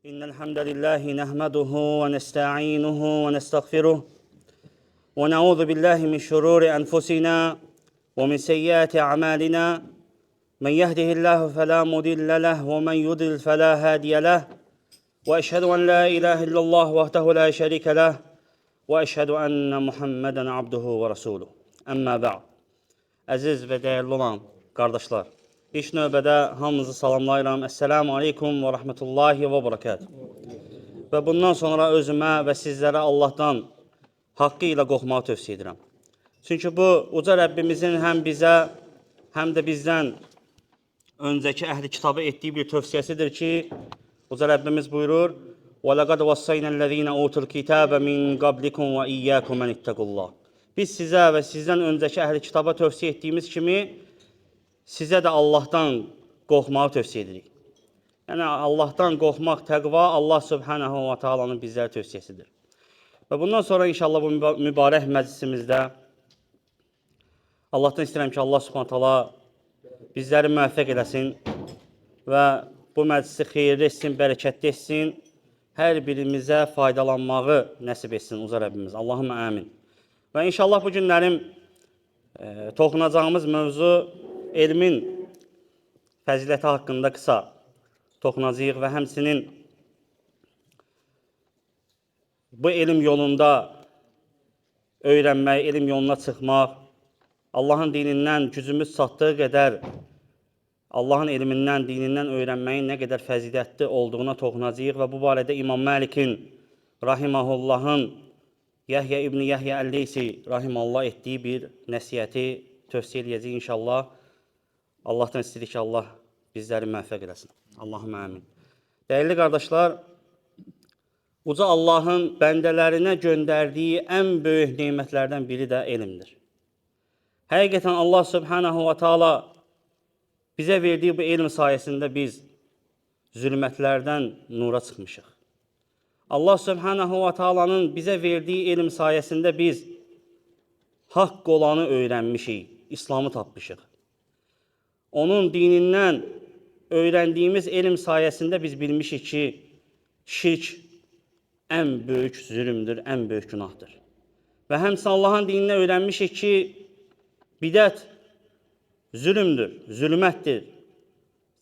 إن الحمد لله نحمده ونستعينه ونستغفره ونعوذ بالله من شرور أنفسنا ومن سيئات أعمالنا من يهده الله فلا مضل له ومن يضلل فلا هادي له وأشهد أن لا إله إلا الله وحده لا شريك له وأشهد أن محمدا عبده ورسوله أما بعد. Əziz və dəyərli olan qardaşlar, İlk növbədə hamınızı salamlayıram. Esselamu aleykum və rahmetullahi və barakatuh. Və bundan sonra özümə və sizlərə Allahdan haqqı ilə qorxmağı tövsiyə edirəm. Çünki bu, uca Rəbbimizin həm bizə, həm də bizdən öncəki əhli kitabı etdiyi bir tövsiyəsidir ki, uca Rəbbimiz buyurur, وَلَقَدْ وَصَّيْنَا الَّذ۪ينَ أُوتُوا الْكِتَابَ مِنْ قَبْلِكُمْ وَإِيَّاكُمْ مَنِ اتَّقُوا اللّٰهِ. Biz sizə və sizdən öncəki əhli kitaba tövsiyə etdiyimiz kimi, sizə də Allahdan qorxmağı tövsiyə edirik. Yəni, Allahdan qorxmaq, təqva Allah Subhanahu wa Ta'alanın bizlərə tövsiyəsidir. Və bundan sonra inşallah bu mübarək məclisimizdə Allahdan istəyirəm ki, Allah Subhanahu wa Ta'ala bizləri müvəffəq eləsin və bu məclisi xeyirli etsin, bərəkətli etsin, hər birimizə faydalanmağı nəsib etsin uca Rəbbimiz. Allahümə əmin. Və inşallah bu günlərim toxunacağımız mövzu elmin fəziləti haqqında qısa toxunacağıq və həmçinin bu elm yolunda öyrənmək, elm yoluna çıxmaq, Allahın dinindən gücümüz çatdığı qədər Allahın elmindən, dinindən öyrənməyin nə qədər fəzilətli olduğuna toxunacağıq və bu barədə İmam Məlikin Rahimahullahın Yəhyə İbn-i Yəhyə Əl-Leysi Rahiməllah etdiyi bir nəsiyyəti tövsiyə edəcəyik inşallah. Allahdan istəyirik ki, Allah bizləri müvəffəq eləsin. Allahümə əmin. Dəyərli qardaşlar, uca Allahın bəndələrinə göndərdiyi ən böyük nemətlərdən biri də elmdir. Həqiqətən Allah Subhanahu wa Ta'ala bizə verdiyi bu elm sayəsində biz zülmətlərdən nura çıxmışıq. Allah Subhanahu wa Ta'alanın bizə verdiyi elm sayəsində biz haqq olanı öyrənmişik, İslamı tapmışıq. Onun dinindən öyrəndiyimiz elm sayəsində biz bilmişik ki, şirk ən böyük zülümdür, ən böyük günahdır. Və həmçinin Allahın dinindən öyrənmişik ki, bidət zülümdür, zülmətdir,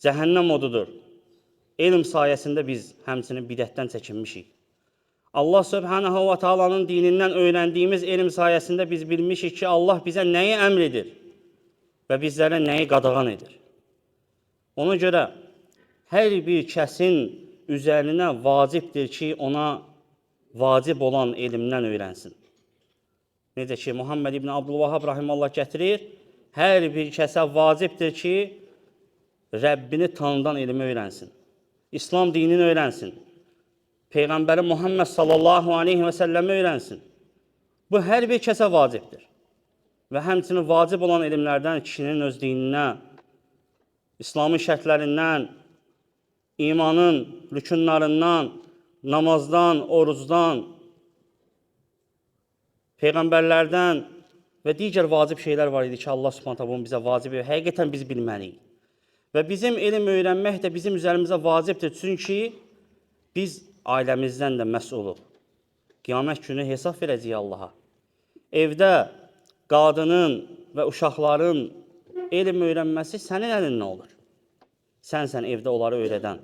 cəhənnəm odudur. Elm sayəsində biz həmçinin bidətdən çəkinmişik. Allah Subhanahu wa Ta'alanın dinindən öyrəndiyimiz elm sayəsində biz bilmişik ki, Allah bizə nəyi əmr edir və bizlərə nəyi qadağan edir. Ona görə hər bir kəsin üzərinə vacibdir ki, ona vacib olan elmdən öyrənsin. Necə ki, Muhammed İbn Abdülvahhab Rahimallah gətirir, hər bir kəsə vacibdir ki, Rəbbini tanıdan elmi öyrənsin. İslam dinini öyrənsin. Peyğəmbəri Muhammed sallallahu aleyhi və səlləmi öyrənsin. Bu hər bir kəsə vacibdir. Və həmçinin vacib olan elmlərdən kişinin öz dininə, İslamın şərtlərindən, imanın rükunlarından, namazdan, orucdan, peyğəmbərlərdən və digər vacib şeylər var idi ki, Allah Subhanahu bunu bizə vacib edir. Həqiqətən biz bilməliyik. Və bizim elm öyrənmək də bizim üzərimizə vacibdir. Çünki biz ailəmizdən də məsuuluq. Qiyamət günü hesab verəcəyik Allaha. Evdə qadının və uşaqların elm öyrənməsi sənin əlində olur. Sənsən evdə onları öyrədən.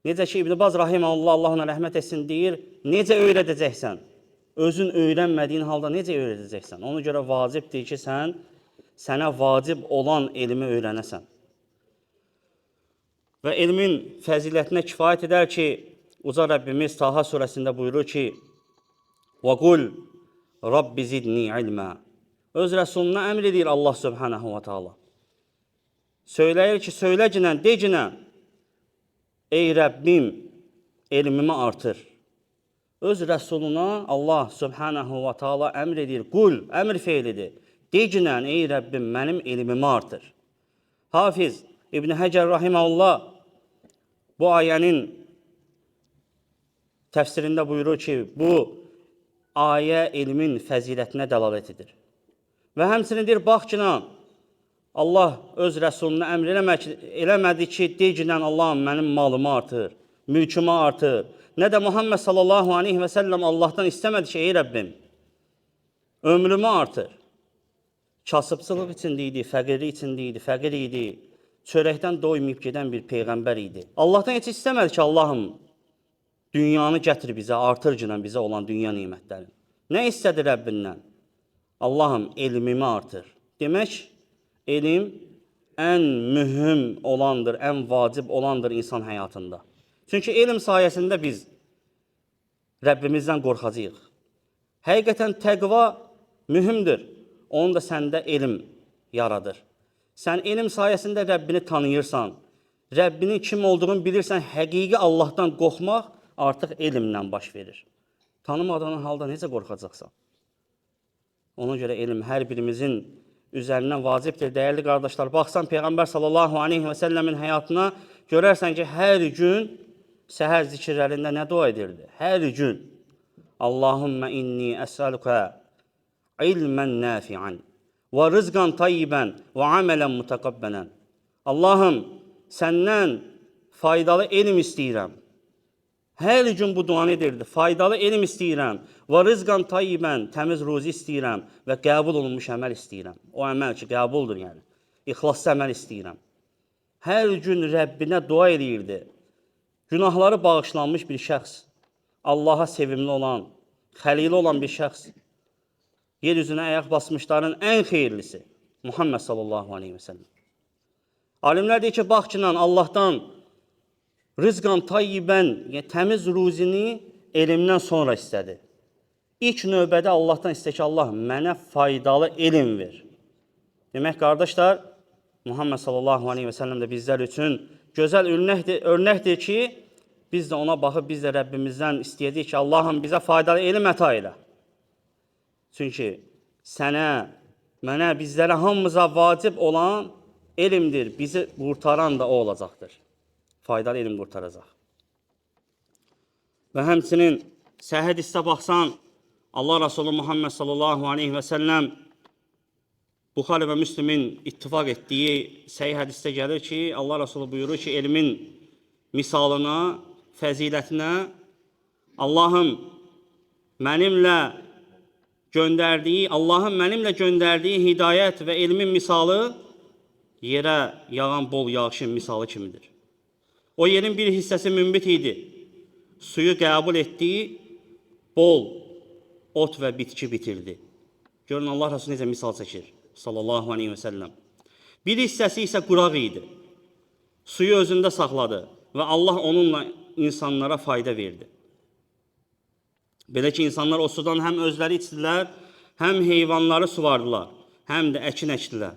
Necə ki, İbn Baz Rahiməllah, Allah ona rəhmət etsin, deyir, necə öyrədəcəksən? Özün öyrənmədiyin halda necə öyrədəcəksən? Ona görə vacibdir ki, sənə vacib olan elmi öyrənəsən. Və elmin fəzilətinə kifayət edər ki, uca Rəbbimiz Taha surəsində buyurur ki, وَقُلْ رَبِّ زِدْنِي عِلْمًا. Öz rəsuluna əmr edir Allah Subhanahu wa Ta'ala. Söyləyir ki, söyləcinə, decinə, ey Rəbbim, elmimi artır. Öz rəsuluna Allah Subhanahu wa Ta'ala əmr edir, qul, əmr feilidir. Decinə, ey Rəbbim, mənim elmimi artır. Hafiz İbn Həcər Rahiməllah bu ayənin təfsirində buyurur ki, bu ayə elmin fəzilətinə dəlalət edir. Və həmçinin deyir, bax ki, Allah öz rəsuluna əmr eləmədi ki, decinən Allahım mənim malımı artır, mülkümü artır. Nə də Muhammed sallallahu aleyhi və səlləm Allahdan istəmədi ki, ey Rəbbim, ömrümü artır. Kasıbçılıq içində idi, fəqirlik içində idi, fəqir idi. Çörəkdən doymayıb gedən bir peyğəmbər idi. Allahdan heç istəmədi ki, Allahım, dünyanı gətir bizə, artırcına bizə olan dünya nimətlərini. Nə istədi Rəbbindən? Allahım, elmimi artır. Demək, elm ən mühüm olandır, ən vacib olandır insan həyatında. Çünki elm sayəsində biz Rəbbimizdən qorxacağıq. Həqiqətən təqva mühümdür. Onu da səndə elm yaradır. Sən elm sayəsində Rəbbini tanıyırsan, Rəbbinin kim olduğunu bilirsən, həqiqi Allahdan qorxmaq artıq elmlə baş verir. Tanımadığın halda necə qorxacaqsan? Ona görə elm hər birimizin üzərindən vacibdir. Dəyərli qardaşlar, baxsan Peyğəmbər sallallahu aleyhi və səlləmin həyatına görərsən ki, hər gün səhər zikirlərində nə dua edirdi? Hər gün Allahümmə inni əsəlükə ilmən nəfiən və rızqan tayyibən və amələn mütəqəbbələn. Allahım, səndən faydalı elm istəyirəm. Hər gün bu duanı edirdi. Faydalı elm istəyirəm və rızqan tayyibən, təmiz ruzi istəyirəm və qəbul olunmuş əməl istəyirəm. O əməl ki, qəbuldur yəni. İxlaslı əməl istəyirəm. Hər gün Rəbbinə dua edirdi. Günahları bağışlanmış bir şəxs, Allaha sevimli olan, xəlili olan bir şəxs, yer üzünə ayaq basmışların ən xeyirlisi Muhammed sallallahu aleyhi və səlləm. Alimlər deyir ki, bax ki, Allahdan rızqan tayyibən, yəni təmiz ruzini elmdən sonra istədi. İlk növbədə Allahdan istədi ki, Allah mənə faydalı elm ver. Demək, qardaşlar, Muhammed sallallahu aleyhi və səlləm də bizlər üçün gözəl örnəkdir ki, biz də ona baxıb, biz də Rəbbimizdən istəyəcəyik ki, Allahım bizə faydalı elm əta elə. Çünki sənə, mənə, bizlərə hamımıza vacib olan elmdir. Bizi qurtaran da o olacaqdır. Faydalı elm qurtaracaq. Və həmçinin səhih hədisdə baxsan, Allah Resulü Muhammed sallallahu aleyhi və səlləm Buxari və Müslimin ittifaq etdiyi səhih hədisdə gəlir ki, Allah Resulü buyurur ki, elmin misalına, fəzilətinə Allahın mənimlə göndərdiyi hidayət və elmin misalı yerə yağan bol yağışın misalı kimidir. O yerin bir hissəsi münbit idi. Suyu qəbul etdiyi bol ot və bitki bitirdi. Görün, Allah Resulü necə misal çəkir, sallallahu aleyhi və səlləm. Bir hissəsi isə quraq idi. Suyu özündə saxladı və Allah onunla insanlara fayda verdi. Belə ki, insanlar o sudan həm özləri içdilər, həm heyvanları suvardılar, həm də əkin əkdilər.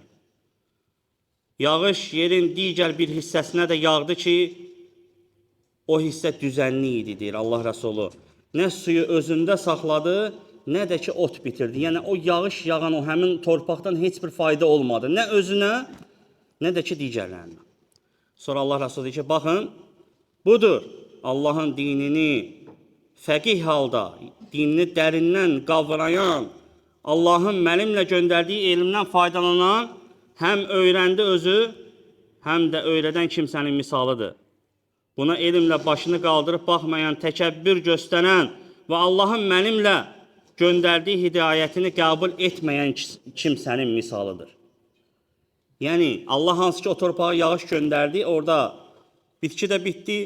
Yağış yerin digər bir hissəsinə də yağdı ki, o hissə düzənli idi, deyir Allah Rəsulü. Nə suyu özündə saxladı, nə də ki, ot bitirdi. Yəni, o yağış yağan o həmin torpaqdan heç bir fayda olmadı. Nə özünə, nə də ki, digərlərinə. Sonra Allah Rəsulü deyir ki, baxın, budur Allahın dinini fəqih halda, dinini dərindən qavrayan, Allahın mənimlə göndərdiyi elmdən faydalanan, həm öyrəndi özü, həm də öyrədən kimsənin misalıdır. Buna elmlə başını qaldırıb baxmayan, təkəbbür göstərən və Allahın mənimlə göndərdiyi hidayətini qəbul etməyən kimsənin misalıdır. Yəni, Allah hansı ki o torpağa yağış göndərdi, orada bitki də bitdi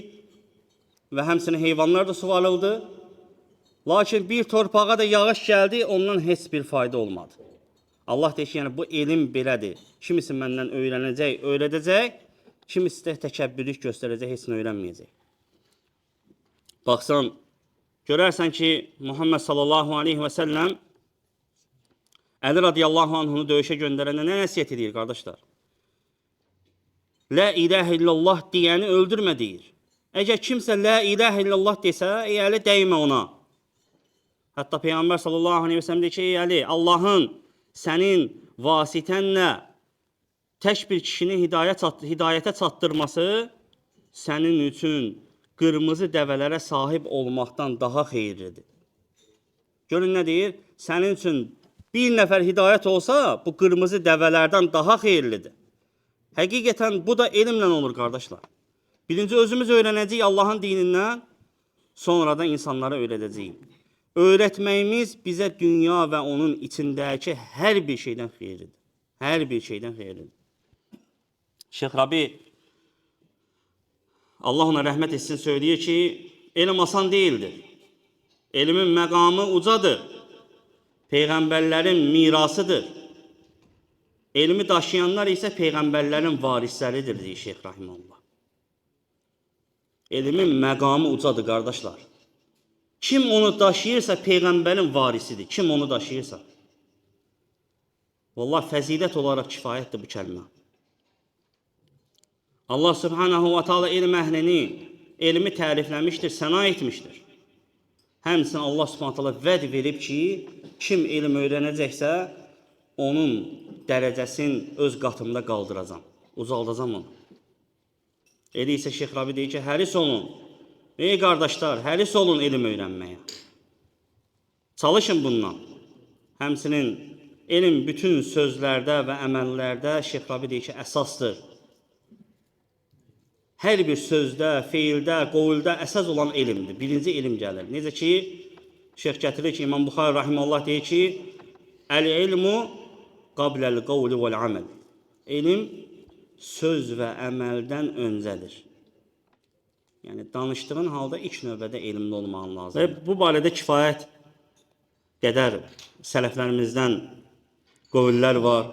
və həmçinin heyvanlar da suvarıldı. Lakin bir torpağa da yağış gəldi, ondan heç bir fayda olmadı. Allah deyir ki, yəni bu elm belədir. Kimisi məndən öyrənəcək, öyrədəcək, kimisi də təkəbbürlük göstərəcək, heç nə öyrənməyəcək. Baxsan, görərsən ki, Muhammed sallallahu aleyhi və səlləm Əli radiyallahu anhunu döyüşə göndərəndə nə nəsiyyət edir, qardaşlar? La ilahə illallah deyəni öldürmə deyir. Əgər kimsə la ilahə illallah desə, ey Əli, dəymə ona. Hətta Peyğəmbər sallallahu aleyhi və səlləm deyir ki, ey Əli, Allahın sənin vasitənlə tək bir kişini hidayətə çatdırması sənin üçün qırmızı dəvələrə sahib olmaqdan daha xeyirlidir. Görün nə deyir? Sənin üçün bir nəfər hidayət olsa, bu qırmızı dəvələrdən daha xeyirlidir. Həqiqətən bu da elmlə olur, qardaşlar. Birinci özümüz öyrənəcəyik Allahın dinindən, sonra da insanlara öyrədəcəyik. Öyrətməyimiz bizə dünya və onun içindəki hər bir şeydən xeyirlidir. Hər bir şeydən xeyirlidir. Şeyx Rabi, Allah ona rəhmət etsin, söyləyir ki, elm asan deyildir. Elmin məqamı ucadır. Peyğəmbərlərin mirasıdır. Elmi daşıyanlar isə peyğəmbərlərin varisləridir, deyir Şeyx Rahimullah. Elmin məqamı ucadır, qardaşlar. Kim onu daşıyırsa peyğəmbərin varisidir. Kim onu daşıyırsa. Vallahi fəzilət olaraq kifayətdir bu kəlmə. Allah Subhanahu wa Taala elm əhlini, elmi tərifləmişdir, səna etmişdir. Həmçinin Allah Subhanahu wa Taala vəd verib ki, kim elm öyrənəcəksə, onun dərəcəsini öz qatımda qaldıracam, uzaldacam onu. Elə isə Şeyx Rabi deyir ki, həris olun. Ey qardaşlar, həris olun elm öyrənməyə. Çalışın bundan. Həmçinin elm bütün sözlərdə və əməllərdə Şeyx Rabi deyir ki, əsasdır. Hər bir sözdə, feildə, qovulda əsas olan elmdir. Birinci elm gəlir. Necə ki, Şeyx gətirir ki, İmam Buxari Rahimullah deyir ki, Əl-ilmu qabləl qavli vəl-aməl. Elm söz və əməldən öncədir. Yəni, danışdığın halda ilk növbədə elmli olmağın lazımdır. Və bu barədə kifayət qədər sələflərimizdən qovullar var,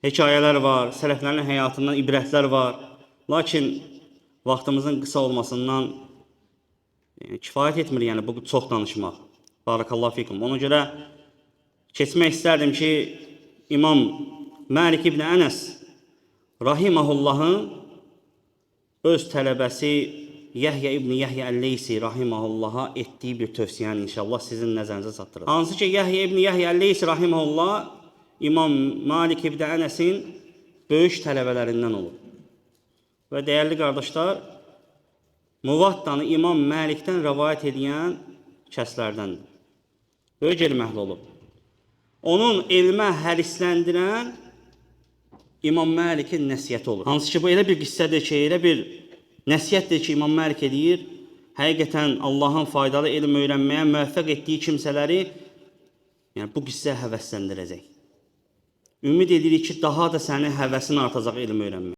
hekayələr var, sələflərin həyatından ibrətlər var. Lakin vaxtımızın qısa olmasından kifayət etmir, yəni bu çox danışmaq. Barakallahu fikum. Ona görə keçmək istərdim ki, İmam Məlik ibn Ənəs Rahimahullahın öz tələbəsi Yəhyə ibn Yəhyə Əl-Leysi Rahimahullaha etdiyi bir tövsiyəni inşallah sizin nəzərinizə çatdırır. Hansı ki, Yəhyə ibn Yəhyə Əl-Leysi Rahimahullah İmam Malik ibn Ənəsin böyük tələbələrindən olur. Və dəyərli qardaşlar, Muvattanı İmam Məlikdən rəvayət edən kəslərdəndir. Böyük elm əhli olub. Onun elmə hərisləndirən İmam Məlikin nəsiyyəti olur. Hansı ki, bu elə bir qissədir ki, elə bir nəsiyyətdir ki, İmam Məlik edir. Həqiqətən Allahın faydalı elm öyrənməyə müvəffəq etdiyi kimsələri bu qissə həvəsləndirəcək. Ümid edirik ki, daha da sənin həvəsin artacaq elm öyrənmək.